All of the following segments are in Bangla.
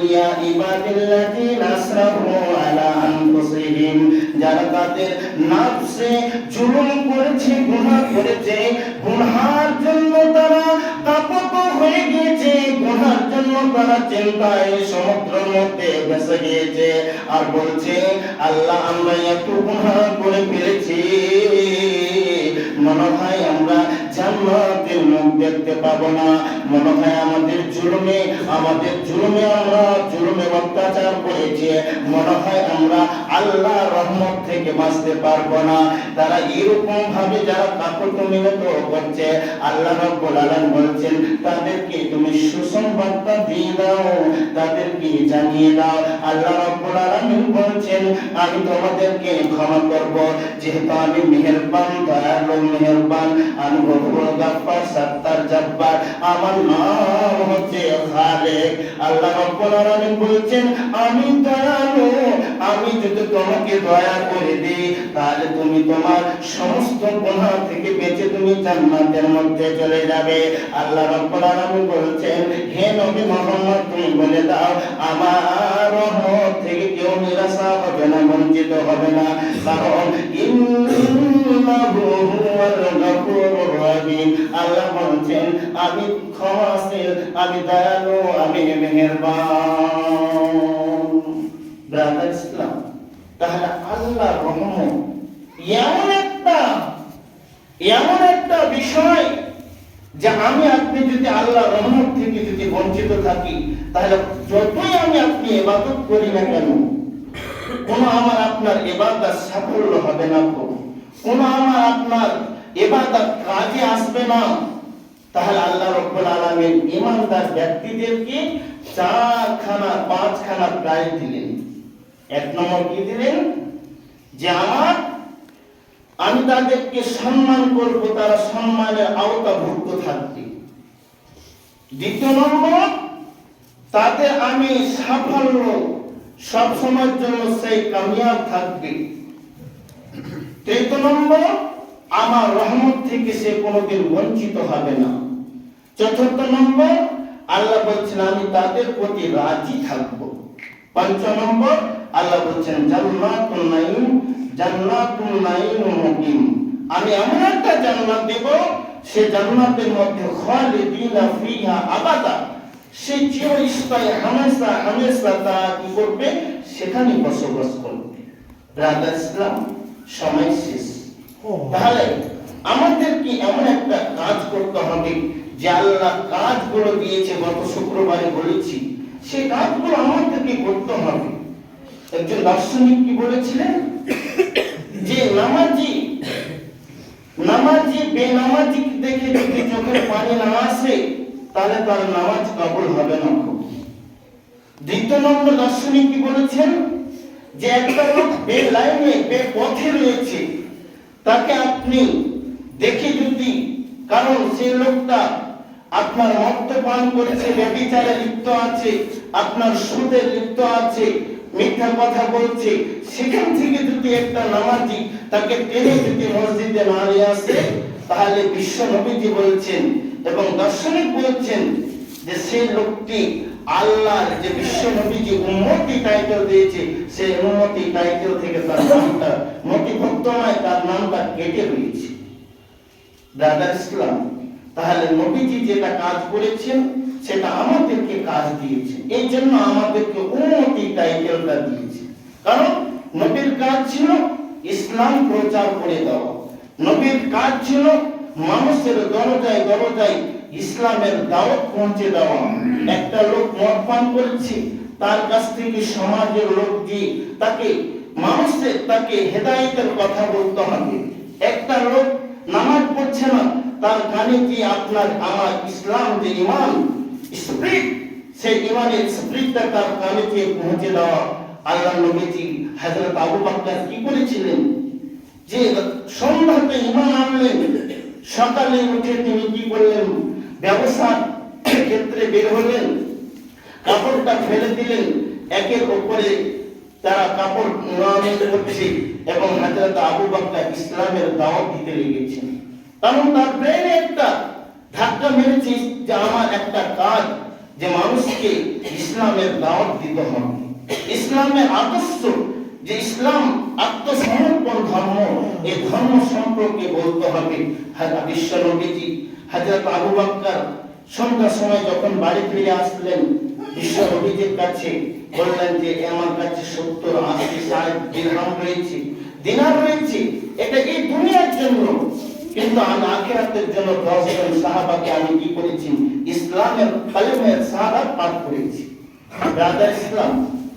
ইয়া ইবাদিল্লাযিনা আসরাফু আলা আনফুসিহিম, যারা তাদের নফসে জুলুম করেছে, গুনাহ করেছে, গুনাহের জন্য তারা কাঁপত হয়ে গিয়েছে, গুনাহের জন্য তারা চিন্তায় সমুদ্রের মধ্যে ভেসে গিয়েছে, আর বলছে আল্লাহ আমরা এত গুনাহ করে ফেলেছি, মনে হয় আমরা জান্নাতের মুখ দেখতে পাবো না, মনে হয় আমাদের জুলুমে আমরা জুলুমে অত্যাচার করেছি, মনে হয় আমরা আল্লাহর রহমত থেকে বাঁচতে পারবো না। তারা এরকম ভাবে যারা কাপড় মিনত করছে, আল্লাহ রাব্বুল আলামিন বলছেন তাদেরকে তুমি সুসংবাদটা দিয়ে দাও, তাদেরকে জানিয়ে দাও। আল্লাহ রাব্বুল আলামিন বলছেন আমি তোমাদেরকে ক্ষমা করব, যেহেতু আমি মেহেরবান, দয়ালু, মেহেরবান, আমি গফুর, গাফফার, সাত্তার, জব্বার, আমার নাম হচ্ছে খালেক। আল্লাহ রাব্বুল আলামিন বলছেন আমি দয়ালু, আমি যদি তোমাকে দয়া করে দিই তাহলে তুমি তোমার সমস্ত গুনাহ থেকে বেঁচে তুমি জান্নাতের মধ্যে চলে যাবে। আল্লাহ রাব্বুল আলামিন বলছেন হে নবী মুহাম্মদ তুমি বলে দাও আমার রহমত থেকে কেউ নিরাশা হবে না, বঞ্চিত হবে না, কারণ ইন্নাহু হুয়াল গফুরুর রহিম। আল্লাহ বলছেন আমি ক্ষমাশীল, আমি দয়ালু, আমি মেহেরবান। ব্রাদার ইসলাম, তাহলে আল্লাহর রহমত এমন একটা বিষয় যে আমি আপনি যদি আল্লাহর রহমত থেকে যদি বঞ্চিত থাকি তাহলে যতই আমি আপনি ইবাদত করি না কেন কোন আমার আপনার ইবাদত সাফল্য হবে না, কোন আমার আপনার ইবাদত কাজে আসবে না। তাহলে আল্লাহ রাব্বুল আলামিন ঈমানদার ব্যক্তিদেরকে 5খানা প্রাইজ দিলেন। এক নম্বর কি দিলেন? যে আমি তাদেরকে সম্মান করব, তারা সম্মানের আওতাভুক্ত থাকবে। দ্বিতীয় নম্বর, তাদের আমি সাফল্য সব সময়ের জন্য সেই কামিয়াব থাকবে। তৃতীয় নম্বর, আমার রহমত থেকে সে কোনোদিন বঞ্চিত হবে না। চতুর্থ নম্বর, আল্লাহ বলছেন আমি তাদের প্রতি রাজি থাকব। পঞ্চম নম্বর, আল্লাহ বলছেন জান্নাতুন নাঈম মুকিম, আমি এমন একটা জান্নাত দেব সে জান্নাতের মধ্যে খালিদিনা ফিহা আবাদা, সে চিরস্থায়ী হামেশা তা কি করবে সেখানে বসবাস করবে। ব্রাদার ইসলাম, সময় শেষ। তাহলে আমাদের কি এমন একটা কাজ করতে হবে যে আল্লাহ কাজগুলো দিয়েছে, গত শুক্রবারে বলেছি সেই কাজগুলো আমাদেরকে করতে হবে। একজন দার্শনিক কি বলেছিলেন যে নামাজি বেনামাজি দেখে যদি চোখের পানি না আসে তাহলে তার নামাজ কবুল হবে না। দ্বিতীয় নম্বর দার্শনিক কি বলেছেন যে একটা লোক বেলাইনে বেপথে রয়েছে, তাকে আপনি দেখে যদি, কারণ সেই লোকটা আপনার মদ্যপান করেছে, ব্যভিচারে লিপ্ত আছে, আপনার সুদে লিপ্ত আছে, মিথ্যা কথা বলছে, সেখান থেকে যদি একটা নামাজি তাকে টেনে যদি মসজিদে না নিয়ে আসে তাহলে বিশ্ব নবীজি বলছেন এবং দার্শনিক বলছেন যে সেই লোকটি আল্লাহর যে বিশ্ব নবীজি উম্মতি টাইটেল দিয়েছে সেই উম্মতি টাইটেল থেকে তার নামটা নথিভুক্ত নয়, তার নামটা কেটে রয়েছে। ব্রাদার ইসলাম, তাহলে নবীজি যেটা কাজ করেছেন সেটা আমাদেরকে কাজ দিয়েছে, এই জন্য আমাদেরকে উম্মতি টাইটেলটা দিয়েছে। কারণ নবীর কাজ ছিল ইসলাম প্রচার করে দেওয়া, নবীর কাজ ছিল মানুষের দরজায় দরজায় ইসলামের দাওয়াত পৌঁছে দেওয়া। একটা লোক মদ পান করেছে, তার কাছ থেকে সমাজের লোক দিয়ে তাকে হেদায়েতের কথা বলতে হবে। একটা লোক নামাজ পড়ছে না, তার কানে কি আপনার আমার ইসলাম যে ঈমান স্পিরিট, সেই ঈমানের স্পিরিটটা তার কানে কি পৌঁছে দেওয়া। আল্লাহ নবীজি হযরত আবু বকর কি করেছিলেন যে সন্ধ্যাতে ঈমান আনলেন, সকালে উঠে তিনি কি করলেন, ব্যবসার ক্ষেত্রে বের হলেন, কাপড়টা ফেলে দিলেন, একের উপরে তারা কাপড় নামাজ করছে এবং হযরত আবু বকর ইসলামের দাওয়াত দিতে লেগেছেন। কারণ তার ব্রেনে একটা ধাক্কা মেরেছে যে আমার একটা কাজ যে মানুষকে ইসলামের দাওয়াত দিতে হবে, ইসলামের আদর্শ যে ইসলাম আত্মসমর্পণ ধর্ম, এই ধর্ম সম্পর্কে বলতে হবে। বিশ্ব নবীজি হযরত আবু বকর সন্ধ্যার সময় যখন বাড়ি ফিরে আসলেন, বিশ্ব নবীজির কাছে বললেন যে আমার কাছে 70-80 দিরহাম রয়েছে, দিনার রয়েছে, এটা এই দুনিয়ার জন্য, কিন্তু আমি আখিরাতের জন্য 10 জন সাহাবাকে আমি কি করেছি, ইসলামের কালেমায়ে শাহাদাত পাঠ করেছি। ব্রাদার ইসলাম,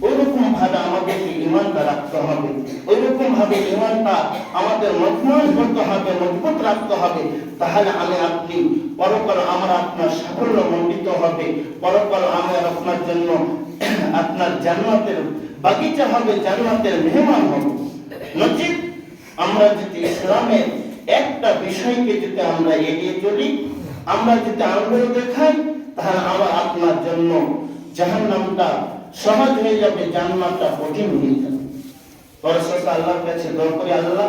ওইরকম ভাবে আমাদেরকে ঈমানটা রাখতে হবে, ওইরকম ভাবে ঈমানটা আমাদের মজবুত করতে হবে, মজবুত রাখতে হবে। তাহলে আমি আপনি পরকাল আমার আপনার সাফল্য মণ্ডিত হবে, পরকাল আমার আপনার জন্য আপনার জান্নাতের বাগিচা হবে, জান্নাতের মেহমান হবে। নচিত আমরা যদি ইসলামের একটা বিষয়কে যদি আমরা এড়িয়ে চলি, আমরা যদি আঙ্গুল দেখাই, তাহলে আমার আপনার জন্য জাহান্নামটা সহজ হয়ে যাবে, জান্নাতটা কঠিন হয়ে যাবে। পরশেষে আল্লাহর কাছে দোয়া করি, আল্লাহ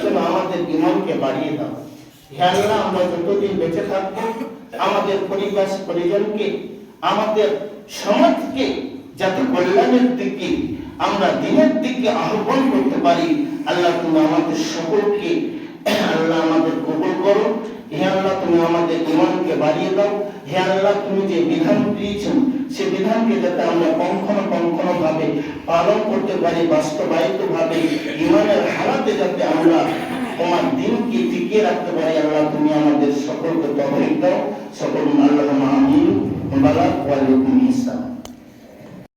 তুমি আমাদের ঈমানকে বাড়িয়ে দাও। হে আল্লাহ, আমরা যতদিন বেঁচে থাকবো আমাদের পরিবার পরিজনকে, আমাদের সমাজকে যাতে কল্যাণের দিকে, আমরা দিনের দিকে আহ্বান করতে পারি। আল্লাহ তুমি আমাদের সকলকে আল্লাহ আমাদের কবুল করো। হে আল্লাহ, তুমি আমাদের ঈমানকে বাড়িয়ে দাও। হে আল্লাহ, তুমি যে বিধান দিয়েছো সে বিধানকে যাতে আমরা কখনো ভাবে পালন করতে পারি, বাস্তবায়িত ভাবে ঈমানের হালাতে যাতে আমরা তোমার দিনকে টিকিয়ে রাখতে পারি। আল্লাহ তুমি আমাদের সকলকে তৌফিক দাও। সকল আল্লাহুম্মা আমিন। ওয়া আলাইকুম আসসালাম।